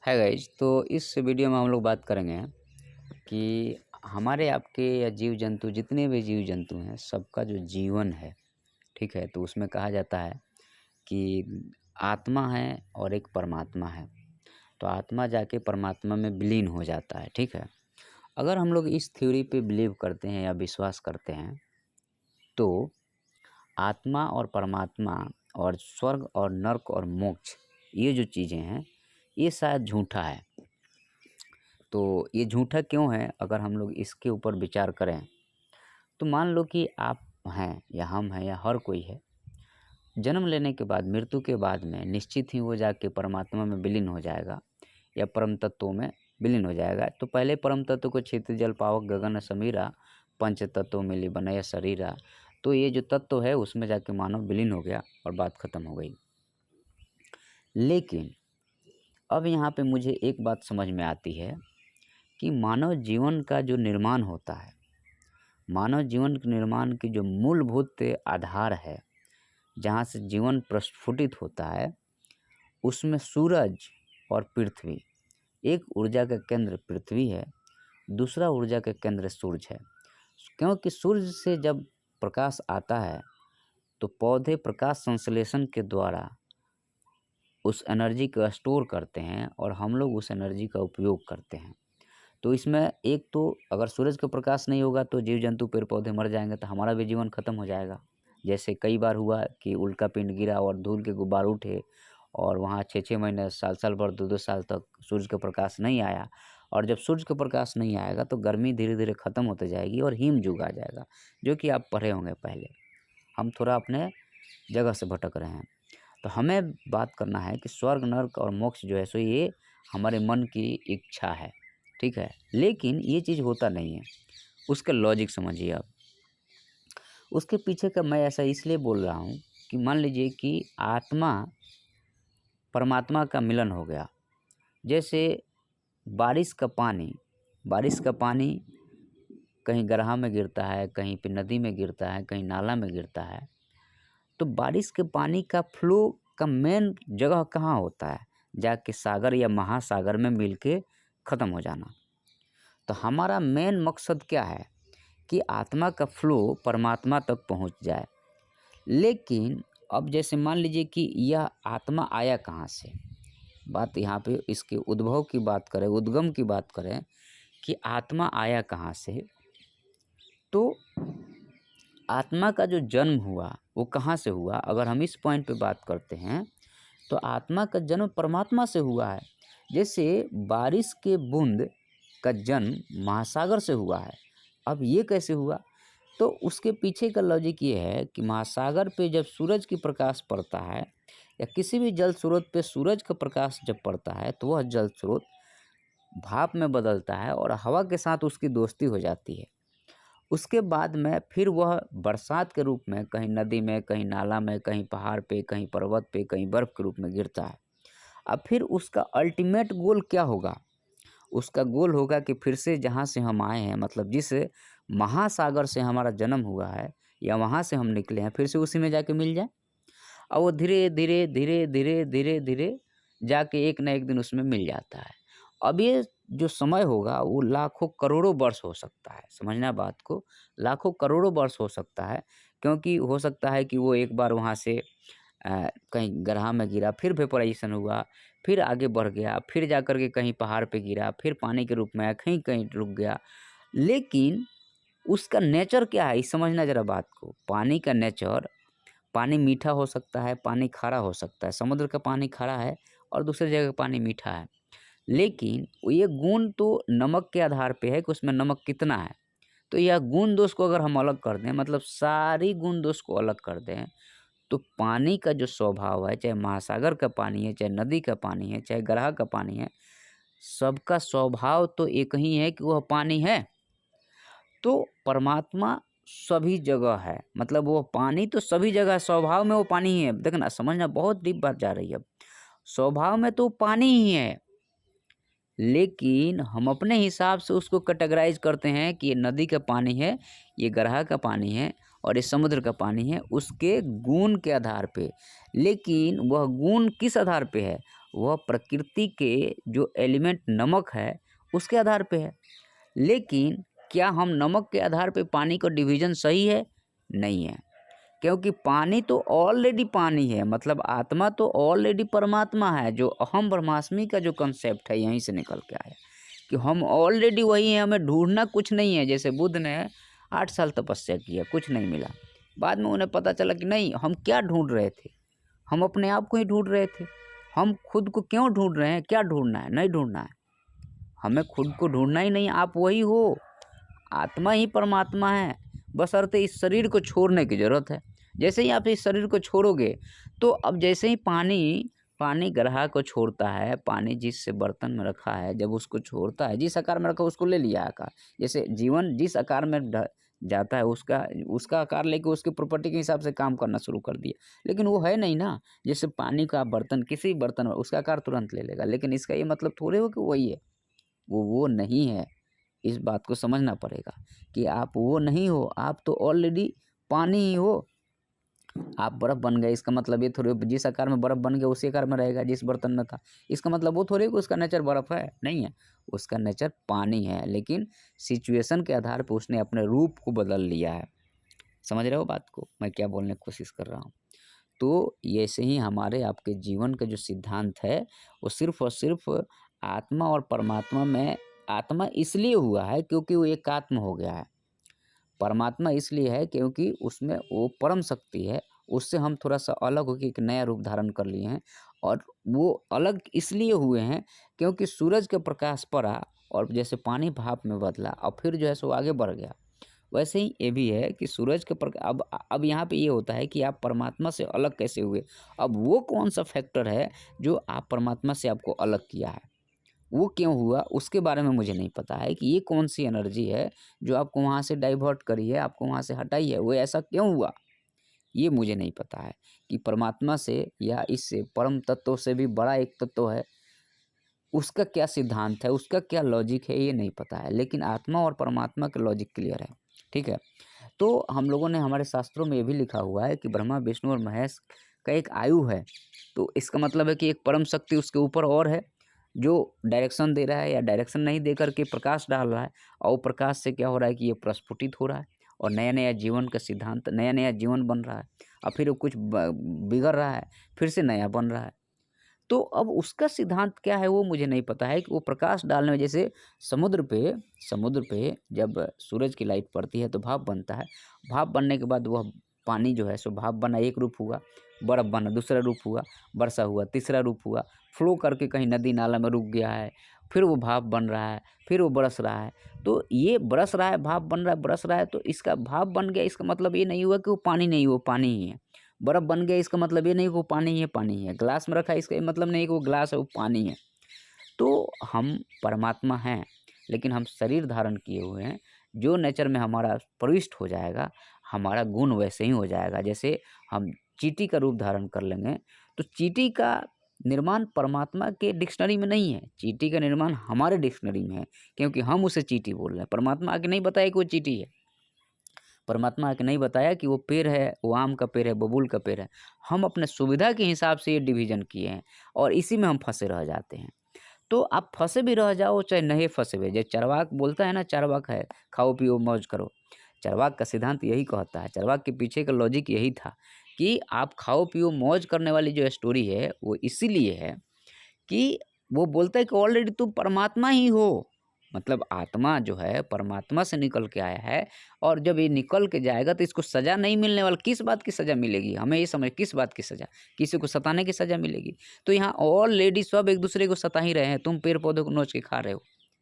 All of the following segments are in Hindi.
है गाइज। तो इस वीडियो में हम लोग बात करेंगे कि हमारे आपके या जीव जंतु जितने भी जीव जंतु हैं सबका जो जीवन है, ठीक है, तो उसमें कहा जाता है कि आत्मा है और एक परमात्मा है। तो आत्मा जाके परमात्मा में विलीन हो जाता है, ठीक है। अगर हम लोग इस थ्योरी पे बिलीव करते हैं या विश्वास करते हैं तो आत्मा और परमात्मा और स्वर्ग और नर्क और मोक्ष, ये जो चीज़ें हैं ये शायद झूठा है। तो ये झूठा क्यों है? अगर हम लोग इसके ऊपर विचार करें तो मान लो कि आप हैं या हम हैं या हर कोई है, जन्म लेने के बाद मृत्यु के बाद में निश्चित ही वो जाके परमात्मा में विलीन हो जाएगा या परम तत्वों में विलीन हो जाएगा। तो पहले परम तत्व को क्षितिज जल पावक गगन समीरा पंच तत्व मिली बनय शरीरा। तो ये जो तत्व है उसमें जाके मानव विलीन हो गया और बात खत्म हो गई। लेकिन अब यहाँ पे मुझे एक बात समझ में आती है कि मानव जीवन का जो निर्माण होता है, मानव जीवन के निर्माण की जो मूलभूत आधार है, जहाँ से जीवन प्रस्फुटित होता है, उसमें सूरज और पृथ्वी, एक ऊर्जा का केंद्र पृथ्वी है, दूसरा ऊर्जा का केंद्र सूरज है। क्योंकि सूरज से जब प्रकाश आता है तो पौधे प्रकाश संश्लेषण के द्वारा उस एनर्जी को स्टोर करते हैं और हम लोग उस एनर्जी का उपयोग करते हैं। तो इसमें एक तो अगर सूरज का प्रकाश नहीं होगा तो जीव जंतु पेड़ पौधे मर जाएंगे, तो हमारा भी जीवन खत्म हो जाएगा। जैसे कई बार हुआ कि उल्का पिंड गिरा और धूल के गुब्बारे उठे और वहाँ 6-6 महीने साल भर 2-2 साल तक सूरज का प्रकाश नहीं आया। और जब सूरज का प्रकाश नहीं आएगा तो गर्मी धीरे धीरे ख़त्म होते जाएगी और हिम युग आ जाएगा, जो कि आप पढ़े होंगे पहले। हम थोड़ा अपने जगह से भटक रहे हैं। तो हमें बात करना है कि स्वर्ग नर्क और मोक्ष जो है सो ये हमारे मन की इच्छा है, ठीक है। लेकिन ये चीज़ होता नहीं है। उसका लॉजिक समझिए आप। उसके पीछे का मैं ऐसा इसलिए बोल रहा हूँ कि मान लीजिए कि आत्मा परमात्मा का मिलन हो गया। जैसे बारिश का पानी कहीं गड्ढा में गिरता है, कहीं पे नदी में गिरता है, कहीं नाला में गिरता है। तो बारिश के पानी का फ्लो का मेन जगह कहाँ होता है? जाके सागर या महासागर में मिल के ख़त्म हो जाना। तो हमारा मेन मकसद क्या है कि आत्मा का फ्लो परमात्मा तक पहुंच जाए। लेकिन अब जैसे मान लीजिए कि यह आत्मा आया कहाँ से, बात यहाँ पे इसके उद्भव की बात करें, उद्गम की बात करें कि आत्मा आया कहाँ से, तो आत्मा का जो जन्म हुआ वो कहाँ से हुआ? अगर हम इस पॉइंट पे बात करते हैं तो आत्मा का जन्म परमात्मा से हुआ है। जैसे बारिश के बूंद का जन्म महासागर से हुआ है। अब ये कैसे हुआ? तो उसके पीछे का लॉजिक ये है कि महासागर पे जब सूरज की प्रकाश पड़ता है या किसी भी जल स्रोत पे सूरज का प्रकाश जब पड़ता है तो वह जल स्रोत भाप में बदलता है और हवा के साथ उसकी दोस्ती हो जाती है। उसके बाद में फिर वह बरसात के रूप में कहीं नदी में, कहीं नाला में, कहीं पहाड़ पे, कहीं पर्वत पे, कहीं बर्फ़ के रूप में गिरता है। अब फिर उसका अल्टीमेट गोल क्या होगा? उसका गोल होगा कि फिर से जहाँ से हम आए हैं, मतलब जिस महासागर से हमारा जन्म हुआ है या वहाँ से हम निकले हैं, फिर से उसी में जाके मिल जाए। और वो धीरे धीरे धीरे धीरे धीरे धीरे जाके एक ना एक दिन उसमें मिल जाता है। अब ये जो समय होगा वो लाखों करोड़ों वर्ष हो सकता है, समझना बात को, लाखों करोड़ों वर्ष हो सकता है। क्योंकि हो सकता है कि वो एक बार वहाँ से कहीं गड्ढा में गिरा, फिर वेपोराइजेशन हुआ, फिर आगे बढ़ गया, फिर जाकर के कहीं पहाड़ पे गिरा, फिर पानी के रूप में आया, कहीं कहीं रुक गया। लेकिन उसका नेचर क्या है, ये समझना ज़रा बात को। पानी का नेचर, पानी मीठा हो सकता है, पानी खारा हो सकता है। समुद्र का पानी खारा है और दूसरी जगह का पानी मीठा है। लेकिन ये गुण तो नमक के आधार पे है कि उसमें नमक कितना है। तो यह गुण दोष को अगर हम अलग कर दें, मतलब सारी गुण दोष को अलग कर दें, तो पानी का जो स्वभाव है, चाहे महासागर का पानी है, चाहे नदी का पानी है, चाहे गड्ढा का पानी है, सबका स्वभाव तो एक ही है कि वह पानी है। तो परमात्मा सभी जगह है, मतलब वो पानी तो सभी जगह है, स्वभाव में वो पानी ही है। देखना, समझना, बहुत डीप बात जा रही है। स्वभाव में तो पानी ही है, लेकिन हम अपने हिसाब से उसको कैटेगराइज करते हैं कि ये नदी का पानी है, ये गड्ढा का पानी है और ये समुद्र का पानी है, उसके गुण के आधार पे। लेकिन वह गुण किस आधार पे है? वह प्रकृति के जो एलिमेंट नमक है उसके आधार पे है। लेकिन क्या हम नमक के आधार पे पानी का डिवीज़न सही है? नहीं है, क्योंकि पानी तो ऑलरेडी पानी है, मतलब आत्मा तो ऑलरेडी परमात्मा है। जो अहम ब्रह्मास्मि का जो कंसेप्ट है यहीं से निकल के आया कि हम ऑलरेडी वही हैं, हमें ढूंढना कुछ नहीं है। जैसे बुद्ध ने 8 साल तपस्या किया, कुछ नहीं मिला। बाद में उन्हें पता चला कि नहीं, हम क्या ढूंढ रहे थे, हम अपने आप को ही ढूंढ रहे थे। हम खुद को क्यों ढूंढ रहे हैं? क्या ढूंढना है? नहीं ढूंढना है, हमें खुद को ढूंढना ही नहीं। आप वही हो, आत्मा ही परमात्मा है, बशर्ते इस शरीर को छोड़ने की ज़रूरत है। जैसे ही आप इस शरीर को छोड़ोगे तो अब जैसे ही पानी ग्राह को छोड़ता है, पानी जिस बर्तन में रखा है जब उसको छोड़ता है, जिस आकार में रखा उसको ले लिया आकार। जैसे जीवन जिस आकार में जाता है उसका आकार लेके उसकी प्रॉपर्टी के हिसाब से काम करना शुरू कर दिया। लेकिन वो है नहीं ना। जैसे पानी का बर्तन, किसी बर्तन में उसका आकार तुरंत ले लेगा, लेकिन इसका ये मतलब थोड़े हो कि वही है। वो नहीं है। इस बात को समझना पड़ेगा कि आप वो नहीं हो, आप तो ऑलरेडी पानी ही हो। आप बर्फ़ बन गए, इसका मतलब ये थोड़ी जिस आकार में बर्फ़ बन गया उसी आकार में रहेगा जिस बर्तन में था। इसका मतलब वो थोड़ी कि उसका नेचर बर्फ़ है, नहीं है, उसका नेचर पानी है। लेकिन सिचुएशन के आधार पे उसने अपने रूप को बदल लिया है। समझ रहे हो बात को, मैं क्या बोलने की कोशिश कर रहा हूँ? तो ऐसे ही हमारे आपके जीवन का जो सिद्धांत है वो सिर्फ़ और सिर्फ़ आत्मा और परमात्मा में। आत्मा इसलिए हुआ है क्योंकि वो एकात्म हो गया है। परमात्मा इसलिए है क्योंकि उसमें वो परम शक्ति है, उससे हम थोड़ा-सा अलग होके एक नया रूप धारण कर लिए हैं। और वो अलग इसलिए हुए हैं क्योंकि सूरज के प्रकाश पड़ा और जैसे पानी भाप में बदला और फिर जो है सो आगे बढ़ गया। वैसे ही ये भी है कि सूरज के अब यहाँ पे ये होता है कि आप परमात्मा से अलग कैसे हुए? अब वो कौन-सा फैक्टर है जो आप परमात्मा से आपको अलग किया है? वो क्यों हुआ उसके बारे में मुझे नहीं पता है कि ये कौन-सी एनर्जी है जो आपको वहाँ से डाइवर्ट करी है, आपको वहाँ से हटाई है, वो ऐसा क्यों हुआ? ये मुझे नहीं पता है कि परमात्मा से या इस परम तत्व से भी बड़ा एक तत्व है, उसका क्या सिद्धांत है, उसका क्या लॉजिक है, ये नहीं पता है। लेकिन आत्मा और परमात्मा का लॉजिक क्लियर है, ठीक है? तो हम लोगों ने हमारे शास्त्रों में ये भी लिखा हुआ है कि ब्रह्मा, विष्णु और महेश का एक आयु है। तो इसका मतलब है कि एक परम शक्ति उसके ऊपर और है, जो डायरेक्शन दे रहा है या डायरेक्शन नहीं दे कर के प्रकाश डाल रहा है। और वो प्रकाश से क्या हो रहा है कि ये प्रस्फुटित हो रहा है और नया-नया जीवन का सिद्धांत, नया-नया जीवन बन रहा है। और फिर वो कुछ बिगड़ रहा है, फिर से नया बन रहा है। तो अब उसका सिद्धांत क्या है वो मुझे नहीं पता है कि वो प्रकाश डालने में, जैसे समुद्र पे जब सूरज की लाइट पड़ती है तो भाप बनता है। भाप बनने के बाद वह पानी जो है सो भाप बना, एक रूप हुआ, बर्फ़ बना दूसरा रूप हुआ, वर्षा हुआ तीसरा रूप हुआ, फ्लो करके कहीं नदी नाला में रुक गया है, फिर वो भाप बन रहा है, फिर वो बरस रहा है। तो ये बरस रहा है, भाप बन रहा है, बरस रहा है, तो इसका भाप बन गया, इसका मतलब ये नहीं हुआ कि वो पानी नहीं, वो पानी ही है। बर्फ़ बन गया इसका मतलब ये नहीं कि वो पानी ही है, पानी ही है। ग्लास में रखा है इसका ये मतलब नहीं कि वो ग्लास है, वो पानी है। तो हम परमात्मा हैं, लेकिन हम शरीर धारण किए हुए हैं। जो नेचर में हमारा प्रविष्ट हो जाएगा, हमारा गुण वैसे ही हो जाएगा। जैसे हम चींटी का रूप धारण कर लेंगे, तो चींटी का निर्माण परमात्मा के डिक्शनरी में नहीं है, चींटी का निर्माण हमारे डिक्शनरी में है, क्योंकि हम उसे चींटी बोल रहे हैं। परमात्मा आके नहीं बताया कि वो चींटी है। परमात्मा आके नहीं बताया कि वो पेड़ है, वो आम का पेड़ है, बबूल का पेड़ है। हम अपने सुविधा के हिसाब से ये डिवीज़न किए हैं और इसी में हम फँसे रह जाते हैं। तो आप फँसे भी रह जाओ चाहे नहीं फँसे हुए, जो चरवाक बोलता है ना, चरवाक है, खाओ पियो मौज करो। चरवाक का सिद्धांत यही कहता है, चरवाक के पीछे का लॉजिक यही था कि आप खाओ पियो मौज करने वाली जो स्टोरी है वो इसीलिए है कि वो बोलता है कि ऑलरेडी तुम परमात्मा ही हो। मतलब आत्मा जो है परमात्मा से निकल के आया है और जब ये निकल के जाएगा तो इसको सज़ा नहीं मिलने वाला। किस बात की सज़ा मिलेगी? हमें ये समझ, किस बात की सज़ा? किसी को सताने की सज़ा मिलेगी। तो यहाँ ऑलरेडी सब एक दूसरे को सता ही रहे हैं। तुम पेड़ पौधों को नोच के खा रहे हो,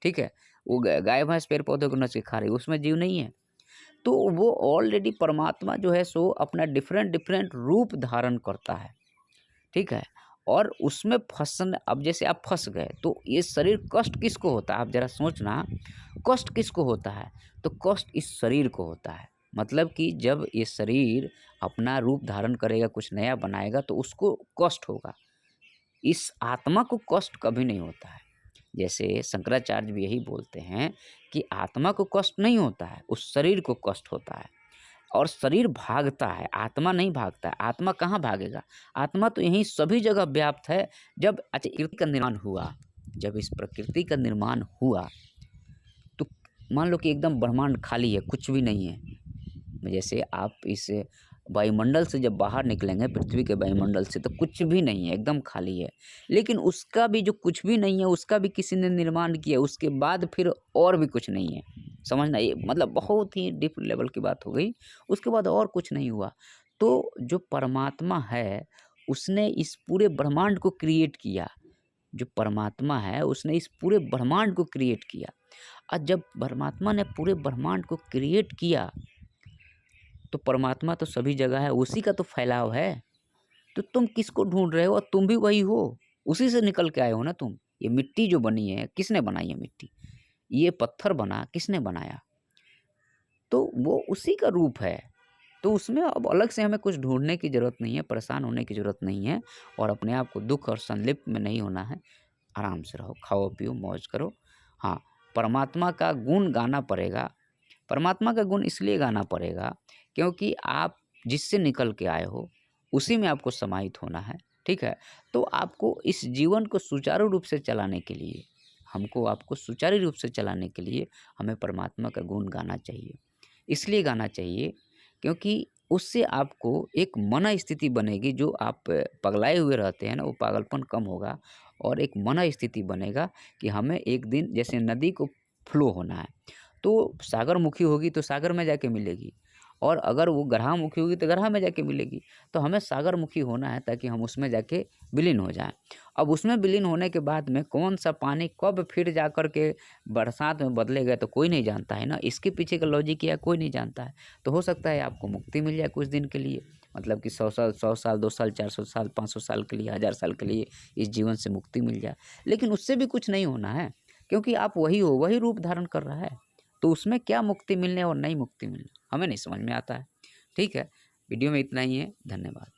ठीक है? वो गाय भैंस पेड़ पौधों को नोच के खा रही है, उसमें जीव नहीं है। तो वो ऑलरेडी परमात्मा जो है सो अपना डिफरेंट डिफरेंट रूप धारण करता है, ठीक है? और उसमें फँसन, अब जैसे आप फँस गए तो ये शरीर कष्ट किसको होता है? आप ज़रा सोचना, कष्ट किसको होता है? तो कष्ट इस शरीर को होता है। मतलब कि जब ये शरीर अपना रूप धारण करेगा, कुछ नया बनाएगा तो उसको कष्ट होगा। इस आत्मा को कष्ट कभी नहीं होता है। जैसे शंकराचार्य भी यही बोलते हैं कि आत्मा को कष्ट नहीं होता है, उस शरीर को कष्ट होता है। और शरीर भागता है, आत्मा नहीं भागता है। आत्मा कहाँ भागेगा? आत्मा तो यहीं सभी जगह व्याप्त है। जब अच्छा प्रकृति का निर्माण हुआ, जब इस प्रकृति का निर्माण हुआ, तो मान लो कि एकदम ब्रह्मांड खाली है, कुछ भी नहीं है। जैसे आप इस वायुमंडल से जब बाहर निकलेंगे, पृथ्वी के वायुमंडल से, तो कुछ भी नहीं है, एकदम खाली है। लेकिन उसका भी जो कुछ भी नहीं है, उसका भी किसी ने निर्माण किया, उसके बाद फिर और भी कुछ नहीं है। समझना, ये मतलब बहुत ही डीप लेवल की बात हो गई। उसके बाद और कुछ नहीं हुआ। तो जो परमात्मा है, उसने इस पूरे ब्रह्मांड को क्रिएट किया। जो परमात्मा है, उसने इस पूरे ब्रह्मांड को क्रिएट किया। और जब परमात्मा ने पूरे ब्रह्मांड को क्रिएट किया, तो परमात्मा तो सभी जगह है, उसी का तो फैलाव है। तो तुम किसको ढूंढ रहे हो? और तुम भी वही हो, उसी से निकल के आए हो ना तुम। ये मिट्टी जो बनी है, किसने बनाई है मिट्टी? ये पत्थर बना, किसने बनाया? तो वो उसी का रूप है। तो उसमें अब अलग से हमें कुछ ढूंढने की ज़रूरत नहीं है, परेशान होने की ज़रूरत नहीं है, और अपने आप को दुख और संलिप्त में नहीं होना है। आराम से रहो, खाओ पियो, मौज करो। हाँ, परमात्मा का गुण गाना पड़ेगा। परमात्मा का गुण इसलिए गाना पड़ेगा क्योंकि आप जिससे निकल के आए हो, उसी में आपको समाहित होना है, ठीक है? तो आपको इस जीवन को सुचारू रूप से चलाने के लिए, हमको आपको सुचारू रूप से चलाने के लिए हमें परमात्मा का गुण गाना चाहिए। इसलिए गाना चाहिए क्योंकि उससे आपको एक मन स्थिति बनेगी। जो आप पगलाए हुए रहते हैं ना, वो पागलपन कम होगा, और एक मन स्थिति बनेगा कि हमें एक दिन, जैसे नदी को फ्लो होना है, तो सागरमुखी होगी तो सागर में जाके मिलेगी, और अगर वो गरहामुखी होगी तो गरहा में जाके मिलेगी। तो हमें सागरमुखी होना है ताकि हम उसमें जाके विलीन हो जाएं। अब उसमें विलीन होने के बाद में कौन सा पानी कब फिर जा कर के बरसात में बदलेगा, तो कोई नहीं जानता है ना। इसके पीछे का लॉजिक क्या है, कोई नहीं जानता है। तो हो सकता है आपको मुक्ति मिल जाए कुछ दिन के लिए, मतलब कि 100 साल 2 साल 400 साल 500 साल के लिए, 1000 साल के लिए इस जीवन से मुक्ति मिल जाए। लेकिन उससे भी कुछ नहीं होना है, क्योंकि आप वही हो, वही रूप धारण कर रहा है। तो उसमें क्या मुक्ति मिलने और नहीं मुक्ति मिलने, हमें नहीं समझ में आता है। ठीक है, वीडियो में इतना ही है। धन्यवाद।